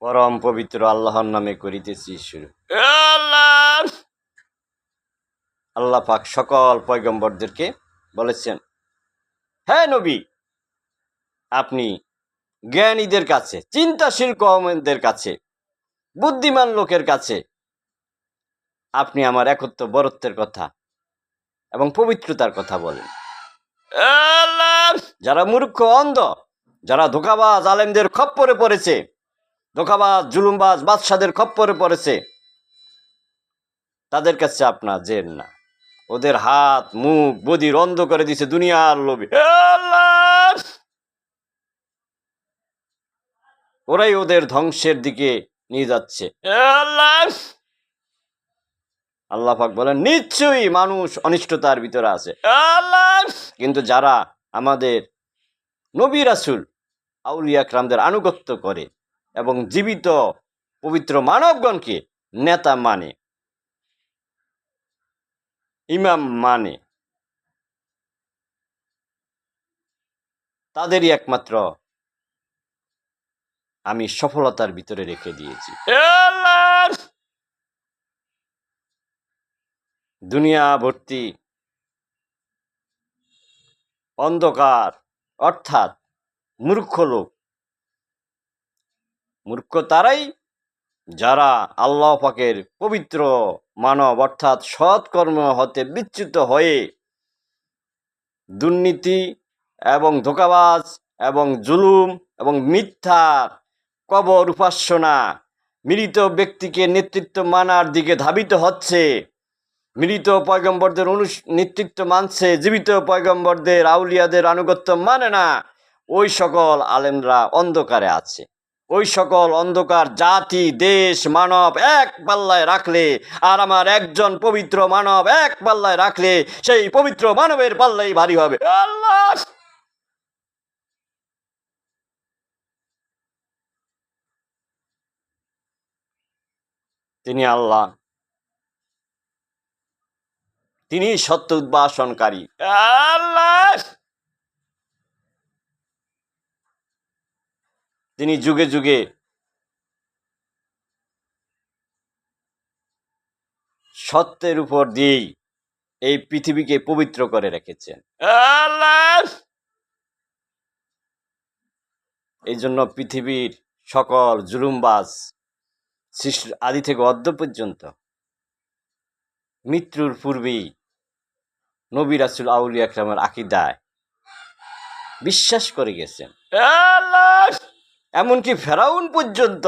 পরম পবিত্র আল্লাহর নামে করিতেছি শুরু। আল্লাহ আল্লাহ পাক সকল পয়গম্বরদেরকে বলেছেন, হ্যাঁ নবী, আপনি জ্ঞানীদের কাছে, চিন্তাশীল কওমের কাছে, বুদ্ধিমান লোকের কাছে আপনি আমার একত্ব বরত্বের কথা এবং পবিত্রতার কথা বলেন। যারা মূর্খ, অন্ধ, যারা ধোঁকাবাজ আলেমদের খপ্পরে পড়েছে, ধোঁকাবাজ জুলুমবাজ বাদশাদের খপ্পরে পড়েছে, তাদের কাছে আপনার জেন না, ওদের হাত মুখ বদির অন্ধ করে দিছে দুনিয়ার লোভে। ওরাই ওদের ধ্বংসের দিকে নিয়ে যাচ্ছে। আল্লাহ পাক বলেন, নিশ্চয়ই মানুষ অনিষ্টতার ভিতরে আছে, কিন্তু যারা আমাদের নবী রাসূল আউলিয়া কিরামদের আনুগত্য করে এবং জীবিত পবিত্র মানবগণকে নেতা মানে, ইমাম মানে, তাদেরই একমাত্র আমি সফলতার ভিতরে রেখে দিয়েছি। দুনিয়া ভর্তি অন্ধকার, অর্থাৎ মূর্খ লোক। মূর্খ তারাই যারা আল্লাহ পাকের পবিত্র মানব অর্থাৎ সৎকর্ম হতে বিচ্যুত হয়ে দুর্নীতি এবং ধোঁকাবাজ এবং জুলুম এবং মিথ্যা কবর উপাসনা, মৃত ব্যক্তিকে নেতৃত্ব মানার দিকে ধাবিত হচ্ছে, মৃত পয়গম্বরদের নেতৃত্ব মানছে, জীবিত পয়গম্বরদের আউলিয়াদের আনুগত্য মানে না। ওই সকল আলেমরা অন্ধকারে আছে। ওই সকল অন্ধকার জাতি, দেশ, মানব এক পাল্লায় রাখলে, আর আমার একজন পবিত্র মানব এক পাল্লায় রাখলে, সেই পবিত্র মানবের পাল্লাই ভারী হবে। আল্লাহ তিনি আল্লাহ, তিনি সত্য উদ্ভাসনকারী। আল্লাহ তিনি যুগে যুগে সত্যের উপর দিয়েই এই পৃথিবীকে পবিত্র করে রেখেছেন। এই জন্য পৃথিবীর সকল জুলুমবাজ সৃষ্টির আদি থেকে অদ্য পর্যন্ত মৃত্যুর পূর্বেই নবী রাসূল আউলিয়া কিরামের আকীদায় বিশ্বাস করে গেছেন। এমনকি ফেরাউন পর্যন্ত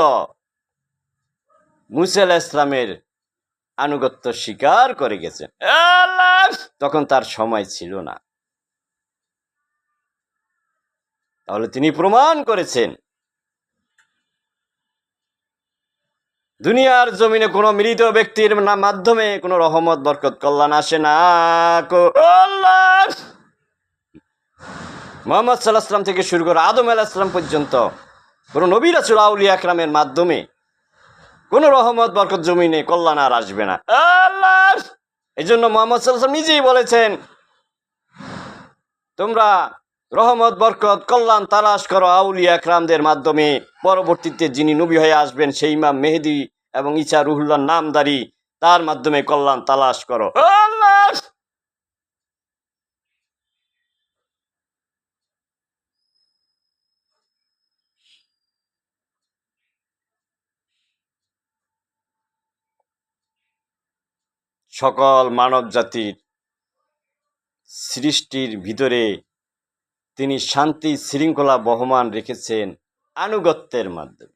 মুসা আলাইহিস সালামের আনুগত্য স্বীকার করে গেছেন। তখন তার সময় ছিল না। তাহলে তিনি প্রমাণ করেছেন দুনিয়ার জমিনে কোনো মৃত ব্যক্তির মাধ্যমে কোনো রহমত বরকত কল্যাণ আসে না। মুহাম্মদ সাল্লাল্লাহু আলাইহি ওয়াসাল্লাম থেকে শুরু করে আদম আলাইহিস সালাম পর্যন্ত কোনো নবী রাসূল আউলিয়া কিরামের মাধ্যমে কোনো রহমত বরকত জমিনে কল্যাণ আর আসবে না। এই জন্য মুহাম্মদ সাল্লাল্লাহু আলাইহি ওয়াসাল্লাম নিজেই বলেছেন, তোমরা রহমত বরকত কল্যাণ তালাশ করো আউলিয়া কিরামদের মাধ্যমে, পরবর্তীতে যিনি নবী হয়ে আসবেন সেই ইমাম মেহেদী এবং ঈসা রুহুল্লাহ নামদারি, তার মাধ্যমে কল্যাণ তালাশ করো। সকল মানব জাতির সৃষ্টির ভিতরে তিনি শান্তি শৃঙ্খলা বহমান রেখেছেন আনুগত্যের মাধ্যমে।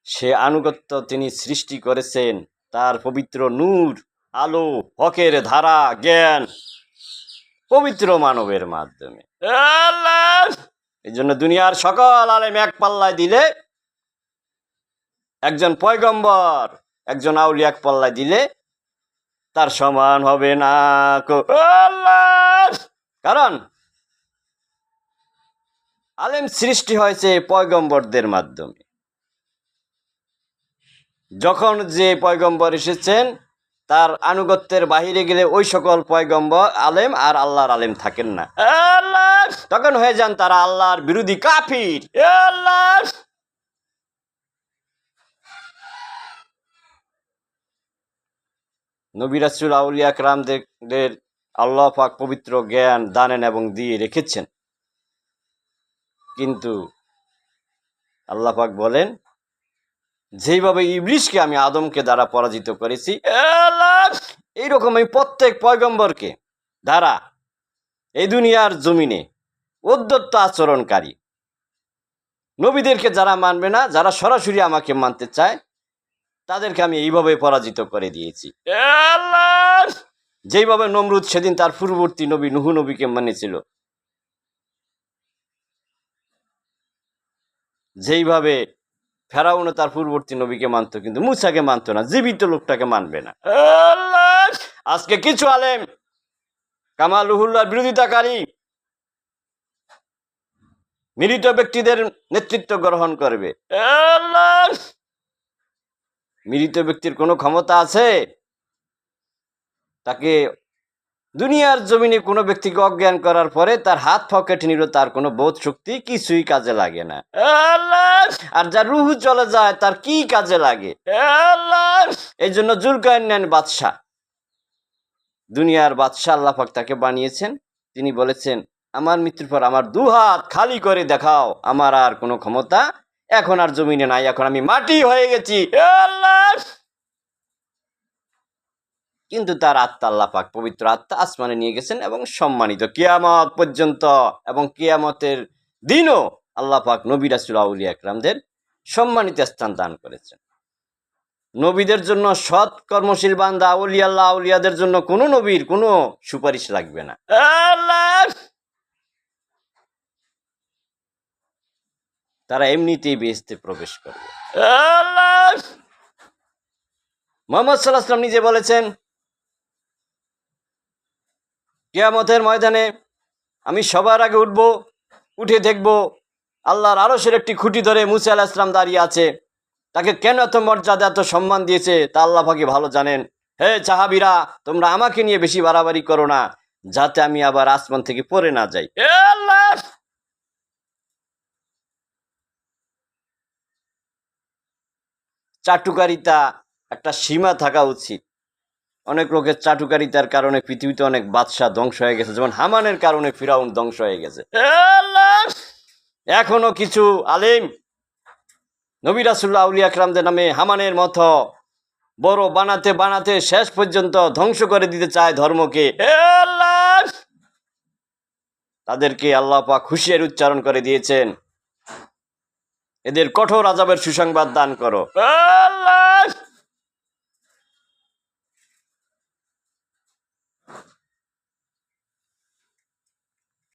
সে আনুগত্য তিনি সৃষ্টি করেছেন তার পবিত্র নূর, আলো, হকের ধারা, জ্ঞান, পবিত্র মানবের মাধ্যমে। এই জন্য দুনিয়ার সকল আলেম এক পাল্লায় দিলে, একজন পয়গম্বর একজন আউলিয়া এক পাল্লায় দিলে তার সমান হবে না। কারণ আলেম সৃষ্টি হয়েছে পয়গম্বরদের মাধ্যমে। যখন যে পয়গম্বর এসেছেন তার আনুগত্যের বাহিরে গেলে ওই সকল পয়গম্বর আলেম আর আল্লাহর আলেম থাকেন না। তখন হয়ে যান তারা আল্লাহর বিরোধী কাফির। নবী রাসূল আউলিয়া কেরামদের আল্লাহ পাক পবিত্র জ্ঞান দানেন এবং দিয়ে রেখেছেন, কিন্তু আল্লাহ পাক বলেন যেইভাবে ইবলিসকে আমি আদমকে দ্বারা পরাজিত করেছি, এইরকম আমি প্রত্যেক পয়গম্বরকে দ্বারা এই দুনিয়ার জমিনে উদ্ধত্ত আচরণকারী নবীদেরকে যারা মানবে না, যারা সরাসরি আমাকে মানতে চায়, তাদেরকে আমি এইভাবে পরাজিত করে দিয়েছি। যেইভাবে নমরুদ সেদিন তার পূর্ববর্তী নবী নুহ নবীকে মানেছিল, যেইভাবে ফেরাউনও তার পূর্ববর্তী নবীকে মানত, কিন্তু মুসাকে মানত না, জীবিত লোকটাকে মানবে না। আজকে কিছু আলেম কামালুহুল্লাহর বিরোধিতাকারী মৃত ব্যক্তিদের নেতৃত্ব গ্রহণ করবে। মৃত ব্যক্তির কোনো ক্ষমতা আছে? তাকে দুনিয়ার জমিনে কোনো ব্যক্তিকে অজ্ঞান করার পরে তার হাত পকেটে নিল, তার কোনো বোধ শক্তি কিছুই কাজে লাগে না। আর যার রুহু চলে যায় তার কি কাজে লাগে? এই জন্য জুলকারনাইন বাদশাহ, দুনিয়ার বাদশাহ, আল্লাহ পাক তাকে বানিয়েছেন। তিনি বলেছেন আমার মৃত্যুর পর আমার দুহাত খালি করে দেখাও, আমার আর কোনো ক্ষমতা এখন আর জমিনে নাই, এখন আমি মাটি হয়ে গেছি। কিন্তু তার আত্মা আল্লাহ পাক পবিত্র আত্মা আসমানে নিয়ে গেছেন এবং সম্মানিত কিয়ামত পর্যন্ত, এবং কিয়ামতের দিনও আল্লাহ পাক নবী রাসূল আউলিয়া কেরামদের সম্মানিত স্থান দান করেছেন। নবীদের জন্য সৎ কর্মশীল বান্দা আউলিয়া আল্লাহ আউলিয়াদের জন্য কোনো নবীর কোনো সুপারিশ লাগবে না। তারা এমনিতেই বেহেশতে প্রবেশ করবে। মুহাম্মদ সাল্লাল্লাহু আলাইহি ওয়াসাল্লাম নিজে বলেছেন কিয়ামতের ময়দানে আমি সবার আগে উঠব, উঠে দেখব আল্লাহর আরশের একটি খুঁটি ধরে মুসা আলাইহিস সালাম দাঁড়িয়ে আছে। তাকে কেন এত মর্যাদা এত সম্মান দিয়েছে তা আল্লাহ পাকই ভালো জানেন। হে সাহাবীরা, তোমরা আমাকে নিয়ে বেশি বাড়াবাড়ি করো না, যাতে আমি আবার আসমান থেকে পড়ে না যাই। চাটুকারিতা একটা সীমা থাকা উচিত। অনেক লোকের চাটুকারিতার কারণে পৃথিবীতে অনেক বাদশাহ ধ্বংস হয়ে গেছে, যেমন হামানের কারণে ফিরাউন ধ্বংস হয়ে গেছে। এখনো কিছু আলেম নবী রাসূলুল্লাহ আউলিয়া কেরামদের নামে হামানের মতো বড় বানাতে বানাতে শেষ পর্যন্ত ধ্বংস করে দিতে চায় ধর্মকে। তাদেরকে আল্লাহ পাক হুঁশিয়ারি উচ্চারণ করে দিয়েছেন, এদের কঠোর আযাবের সুসংবাদ দান করো।